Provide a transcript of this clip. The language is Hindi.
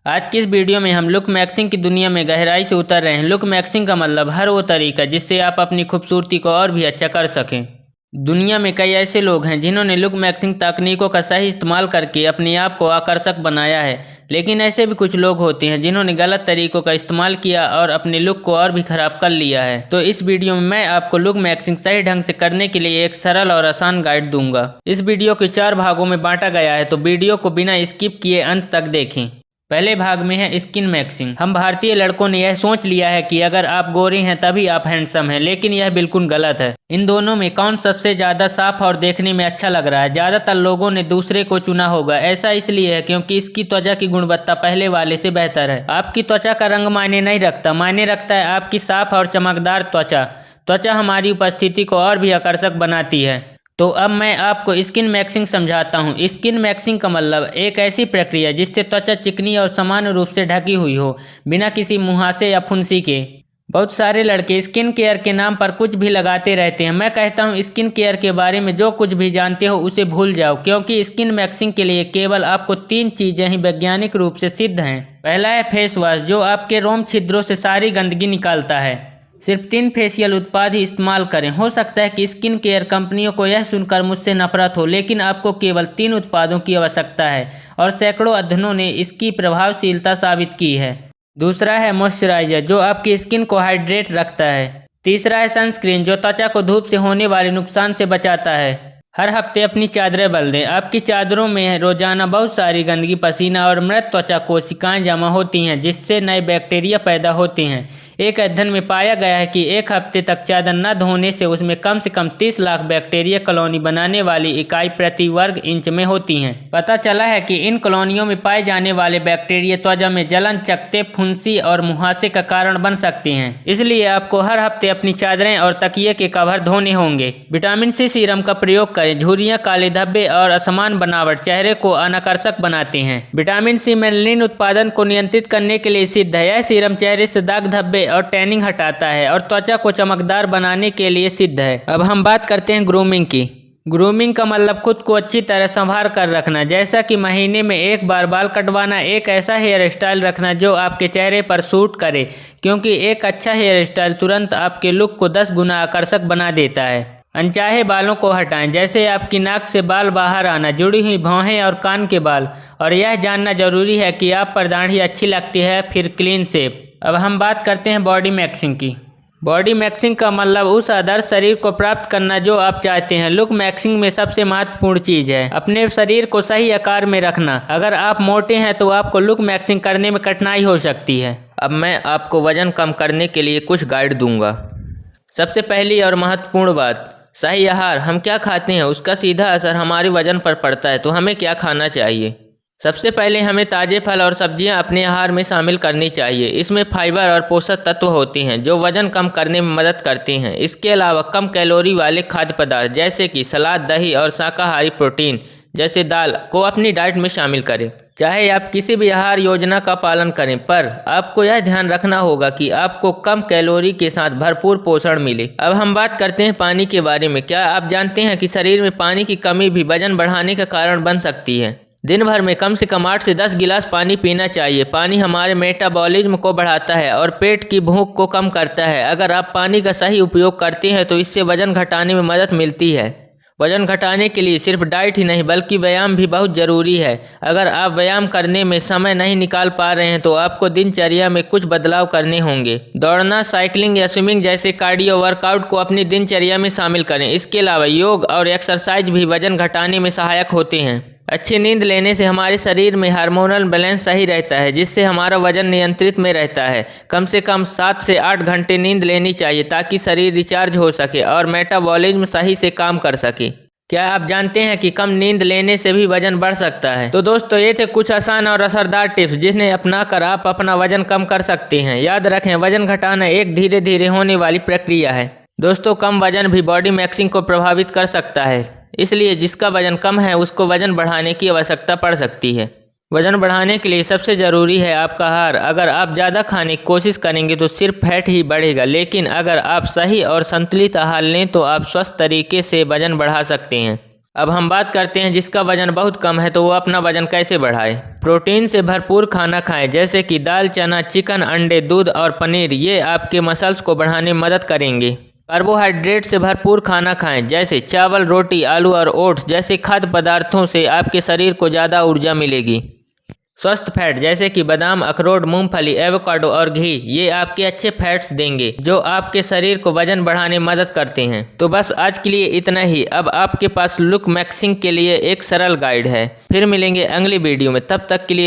आज की इस वीडियो में हम लुक मैक्सिंग की दुनिया में गहराई से उतर रहे हैं। लुक मैक्सिंग का मतलब हर वो तरीका जिससे आप अपनी खूबसूरती को और भी अच्छा कर सकें। दुनिया में कई ऐसे लोग हैं जिन्होंने लुक मैक्सिंग तकनीकों का सही इस्तेमाल करके अपने आप को आकर्षक बनाया है, लेकिन ऐसे भी कुछ लोग होते हैं जिन्होंने गलत तरीकों का इस्तेमाल किया और अपने लुक को और भी खराब कर लिया है। तो इस वीडियो में मैं आपको लुक मैक्सिंग सही ढंग से करने के लिए एक सरल और आसान गाइड दूंगा। इस वीडियो को 4 भागों में बांटा गया है, तो वीडियो को बिना स्किप किए अंत तक देखें। पहले भाग में है स्किन मैक्सिंग। हम भारतीय लड़कों ने यह सोच लिया है कि अगर आप गोरे हैं तभी आप हैंडसम हैं, लेकिन यह बिल्कुल गलत है। इन दोनों में कौन सबसे ज्यादा साफ और देखने में अच्छा लग रहा है? ज्यादातर लोगों ने दूसरे को चुना होगा। ऐसा इसलिए है क्योंकि इसकी त्वचा की गुणवत्ता पहले वाले से बेहतर है। आपकी त्वचा का रंग मायने नहीं रखता, मायने रखता है आपकी साफ और चमकदार त्वचा। त्वचा हमारी उपस्थिति को और भी आकर्षक बनाती है। तो अब मैं आपको स्किन मैक्सिंग समझाता हूँ। स्किन मैक्सिंग का मतलब एक ऐसी प्रक्रिया जिससे त्वचा चिकनी और समान रूप से ढकी हुई हो, बिना किसी मुहासे या फुंसी के। बहुत सारे लड़के स्किन केयर के नाम पर कुछ भी लगाते रहते हैं। मैं कहता हूँ स्किन केयर के बारे में जो कुछ भी जानते हो उसे भूल जाओ, क्योंकि स्किन मैक्सिंग के लिए केवल आपको 3 चीजें ही वैज्ञानिक रूप से सिद्ध हैं। पहला है फेस वॉश, जो आपके रोम छिद्रों से सारी गंदगी निकालता है। सिर्फ 3 फेशियल उत्पाद ही इस्तेमाल करें। हो सकता है कि स्किन केयर कंपनियों को यह सुनकर मुझसे नफरत हो, लेकिन आपको केवल 3 उत्पादों की आवश्यकता है और सैकड़ों अध्ययनों ने इसकी प्रभावशीलता साबित की है। दूसरा है मॉइस्चराइजर, जो आपकी स्किन को हाइड्रेट रखता है। तीसरा है सनस्क्रीन, जो त्वचा को धूप से होने वाले नुकसान से बचाता है। हर हफ्ते अपनी चादरें बदल दें। आपकी चादरों में रोजाना बहुत सारी गंदगी, पसीना और मृत त्वचा कोशिकाएं जमा होती हैं, जिससे नए बैक्टीरिया पैदा होते हैं। एक अध्ययन में पाया गया है कि 1 हफ्ते तक चादर न धोने से उसमें कम से कम 30 लाख बैक्टीरिया कॉलोनी बनाने वाली इकाई प्रति वर्ग इंच में होती हैं। पता चला है कि इन कॉलोनियों में पाए जाने वाले बैक्टीरिया त्वचा में जलन, चकत्ते, फुंसी और मुहासे का कारण बन सकते हैं। इसलिए आपको हर हफ्ते अपनी चादरें और तकिए के कवर धोने होंगे। विटामिन सी सीरम का प्रयोग करें। झुर्रियां, काले धब्बे और असमान बनावट चेहरे को अनाकर्षक बनाते हैं। विटामिन सी मेलानिन उत्पादन को नियंत्रित करने के लिए सिद्ध है। यह सीरम चेहरे से दाग धब्बे और टैनिंग हटाता है और त्वचा को चमकदार बनाने के लिए सिद्ध है। अब हम बात करते हैं ग्रूमिंग की। ग्रूमिंग का मतलब खुद को अच्छी तरह संभाल कर रखना, जैसा कि महीने में 1 बार बाल कटवाना, एक ऐसा हेयर स्टाइल रखना जो आपके चेहरे पर सूट करे, क्योंकि एक अच्छा हेयर स्टाइल तुरंत आपके लुक को 10 गुना आकर्षक बना देता है। अनचाहे बालों को हटाएं, जैसे आपकी नाक से बाल बाहर आना, जुड़ी हुई भौहें और कान के बाल। और यह जानना जरूरी है कि आप पर दाढ़ी अच्छी लगती है, फिर क्लीन शेव। अब हम बात करते हैं बॉडी मैक्सिंग की। बॉडी मैक्सिंग का मतलब उस आदर्श शरीर को प्राप्त करना जो आप चाहते हैं। लुक मैक्सिंग में सबसे महत्वपूर्ण चीज है अपने शरीर को सही आकार में रखना। अगर आप मोटे हैं तो आपको लुक मैक्सिंग करने में कठिनाई हो सकती है। अब मैं आपको वजन कम करने के लिए कुछ गाइड दूंगा। सबसे पहली और महत्वपूर्ण बात, सही आहार। हम क्या खाते हैं उसका सीधा असर हमारे वजन पर पड़ता है। तो हमें क्या खाना चाहिए? सबसे पहले हमें ताज़े फल और सब्जियां अपने आहार में शामिल करनी चाहिए। इसमें फाइबर और पोषक तत्व होते हैं जो वजन कम करने में मदद करते हैं। इसके अलावा कम कैलोरी वाले खाद्य पदार्थ जैसे कि सलाद, दही और शाकाहारी प्रोटीन जैसे दाल को अपनी डाइट में शामिल करें। चाहे आप किसी भी आहार योजना का पालन करें, पर आपको यह ध्यान रखना होगा कि आपको कम कैलोरी के साथ भरपूर पोषण मिले। अब हम बात करते हैं पानी के बारे में। क्या आप जानते हैं कि शरीर में पानी की कमी भी वजन बढ़ाने का कारण बन सकती है? दिन भर में कम से कम 8 से 10 गिलास पानी पीना चाहिए। पानी हमारे मेटाबॉलिज्म को बढ़ाता है और पेट की भूख को कम करता है। अगर आप पानी का सही उपयोग करते हैं तो इससे वजन घटाने में मदद मिलती है। वजन घटाने के लिए सिर्फ डाइट ही नहीं बल्कि व्यायाम भी बहुत ज़रूरी है। अगर आप व्यायाम करने में समय नहीं निकाल पा रहे हैं तो आपको दिनचर्या में कुछ बदलाव करने होंगे। दौड़ना, साइकिलिंग या स्विमिंग जैसे कार्डियो वर्कआउट को अपनी दिनचर्या में शामिल करें। इसके अलावा योग और एक्सरसाइज भी वजन घटाने में सहायक होते हैं। अच्छी नींद लेने से हमारे शरीर में हार्मोनल बैलेंस सही रहता है, जिससे हमारा वजन नियंत्रित में रहता है। कम से कम 7 से 8 घंटे नींद लेनी चाहिए ताकि शरीर रिचार्ज हो सके और मेटाबॉलिज्म सही से काम कर सके। क्या आप जानते हैं कि कम नींद लेने से भी वजन बढ़ सकता है? तो दोस्तों, ये थे कुछ आसान और असरदार टिप्स जिन्हें अपनाकर आप अपना वजन कम कर सकते हैं। याद रखें, वजन घटाना एक धीरे धीरे होने वाली प्रक्रिया है। दोस्तों, कम वजन भी बॉडी मैक्सिंग को प्रभावित कर सकता है, इसलिए जिसका वजन कम है उसको वजन बढ़ाने की आवश्यकता पड़ सकती है। वजन बढ़ाने के लिए सबसे ज़रूरी है आपका आहार। अगर आप ज़्यादा खाने की कोशिश करेंगे तो सिर्फ फैट ही बढ़ेगा, लेकिन अगर आप सही और संतुलित आहार लें तो आप स्वस्थ तरीके से वजन बढ़ा सकते हैं। अब हम बात करते हैं जिसका वजन बहुत कम है तो वो अपना वजन कैसे बढ़ाए। प्रोटीन से भरपूर खाना खाएं, जैसे कि दाल, चना, चिकन, अंडे, दूध और पनीर। ये आपके मसल्स को बढ़ाने में मदद करेंगे। कार्बोहाइड्रेट से भरपूर खाना खाएं, जैसे चावल, रोटी, आलू और ओट्स जैसे खाद्य पदार्थों से आपके शरीर को ज़्यादा ऊर्जा मिलेगी। स्वस्थ फैट जैसे कि बादाम, अखरोट, मूंगफली, एवोकाडो और घी, ये आपके अच्छे फैट्स देंगे जो आपके शरीर को वजन बढ़ाने में मदद करते हैं। तो बस आज के लिए इतना ही। अब आपके पास लुक मैक्सिंग के लिए एक सरल गाइड है। फिर मिलेंगे अगली वीडियो में, तब तक के लिए